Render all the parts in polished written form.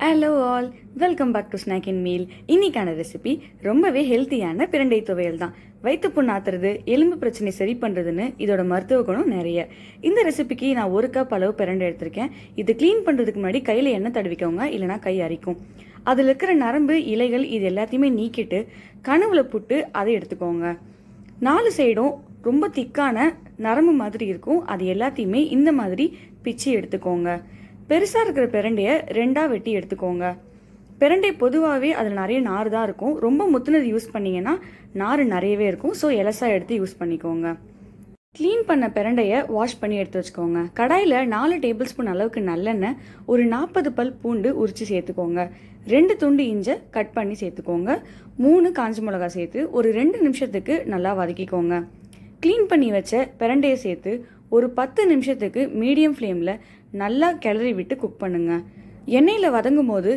Hello all, welcome back to snack and meal. இன்னைக்கான recipe ரொம்பவே ஹெல்த்தியான பிரண்டை துவையல் தான். வயிற்று புண் ஆத்துறது, எலும்பு பிரச்சனை சரி பண்ணுறதுன்னு இதோட மருத்துவ குணம் நிறைய. இந்த ரெசிபிக்கு நான் 1 கப் அளவு பிரண்டை எடுத்திருக்கேன். இது க்ளீன் பண்ணுறதுக்கு முன்னாடி கையில் எண்ணெய் தடவிக்கோங்க, இல்லைனா கை அரிக்கும். அதில் இருக்கிற நரம்பு, இலைகள் இது எல்லாத்தையுமே நீக்கிட்டு கனவுல புட்டு அதை எடுத்துக்கோங்க. 4 சைடும் ரொம்ப திக்கான நரம்பு மாதிரி இருக்கும். அது எல்லாத்தையுமே இந்த மாதிரி பிச்சு எடுத்துக்கோங்க. பெருசாக இருக்கிற பிரண்டையை 2ஆக வெட்டி எடுத்துக்கோங்க. பிரண்டை பொதுவாகவே அதில் நிறைய நார் தான் இருக்கும். ரொம்ப முத்துனது யூஸ் பண்ணிங்கன்னா நார் நிறையவே இருக்கும். ஸோ எலசாக எடுத்து யூஸ் பண்ணிக்கோங்க. க்ளீன் பண்ண பிரண்டையை வாஷ் பண்ணி எடுத்து வச்சுக்கோங்க. கடாயில் 4 டேபிள் ஸ்பூன் அளவுக்கு நல்லெண்ணெய், ஒரு 40 பல் பூண்டு உரித்து சேர்த்துக்கோங்க. 2 துண்டு இஞ்சை கட் பண்ணி சேர்த்துக்கோங்க. 3 காஞ்ச மிளகா சேர்த்து ஒரு 2 நிமிஷத்துக்கு நல்லா வதக்கிக்கோங்க. க்ளீன் பண்ணி வச்ச பிரண்டையை சேர்த்து ஒரு 10 நிமிஷத்துக்கு மீடியம் ஃப்ளேமில் நல்லா கிளறி விட்டு குக் பண்ணுங்க. எண்ணெயில் வதங்கும் போது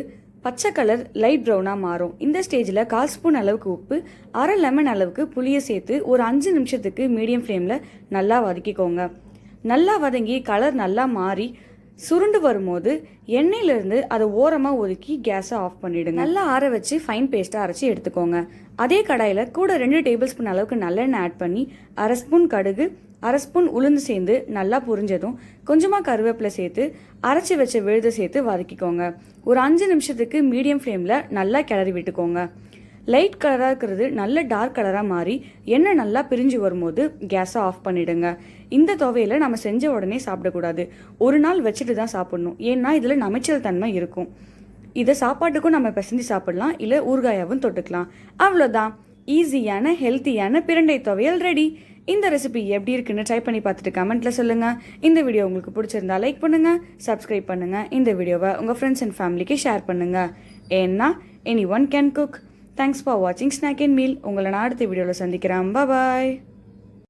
பச்சை கலர் லைட் ப்ரௌனாக மாறும். இந்த ஸ்டேஜில் 1/4 ஸ்பூன் அளவுக்கு உப்பு, அரை லெமன் அளவுக்கு புளியை சேர்த்து ஒரு 5 நிமிஷத்துக்கு மீடியம் ஃப்ளேமில் நல்லா வதக்கிக்கோங்க. நல்லா வதங்கி கலர் நல்லா மாறி சுருண்டு வரும்போது எண்ணெயிலேருந்து அதை ஓரமாக ஒதுக்கி கேஸை ஆஃப் பண்ணிவிடுங்க. நல்லா ஆற வச்சு ஃபைன் பேஸ்ட்டாக அரைச்சி எடுத்துக்கோங்க. அதே கடாயில் கூட 2 டேபிள் ஸ்பூன் அளவுக்கு நல்லெண்ணெய் ஆட் பண்ணி அரை ஸ்பூன் கடுகு, அரை ஸ்பூன் உளுந்து சேர்ந்து நல்லா புரிஞ்சதும் கொஞ்சமாக கருவேப்பிலை சேர்த்து அரைச்சி வச்ச விழுதை சேர்த்து வதக்கிக்கோங்க. ஒரு 5 நிமிஷத்துக்கு மீடியம் ஃப்ளேமில் நல்லா கிளறி விட்டுக்கோங்க. லைட் கலராக இருக்கிறது நல்ல டார்க் கலராக மாறி எண்ணெய் நல்லா பிரிஞ்சு வரும்போது கேஸை ஆஃப் பண்ணிவிடுங்க. இந்த துவையில் நம்ம செஞ்ச உடனே சாப்பிடக்கூடாது. ஒரு நாள் வச்சுட்டு தான் சாப்பிடணும். ஏன்னா இதில் நமைச்சல் தன்மை இருக்கும். இதை சாப்பாட்டுக்கும் நம்ம பிசைஞ்சு சாப்பிடலாம், இல்லை ஊறுகாயாவும் தொட்டுக்கலாம். அவ்வளோதான், ஈஸியான ஹெல்த்தியான பிரண்டை துவையல் ரெடி. இந்த ரெசிபி எப்படி இருக்குன்னு ட்ரை பண்ணி பார்த்துட்டு கமெண்ட்டில் சொல்லுங்கள். இந்த வீடியோ உங்களுக்கு பிடிச்சிருந்தா லைக் பண்ணுங்கள், சப்ஸ்கிரைப் பண்ணுங்கள். இந்த வீடியோவை உங்கள் ஃப்ரெண்ட்ஸ் அண்ட் ஃபேமிலிக்கு ஷேர் பண்ணுங்கள். ஏன்னா any one can cook. Thanks for வாட்சிங் ஸ்நாக் அண்ட் மீல். உங்களை நான் அடுத்த வீடியோவில் சந்திக்கிறேன். பாய்.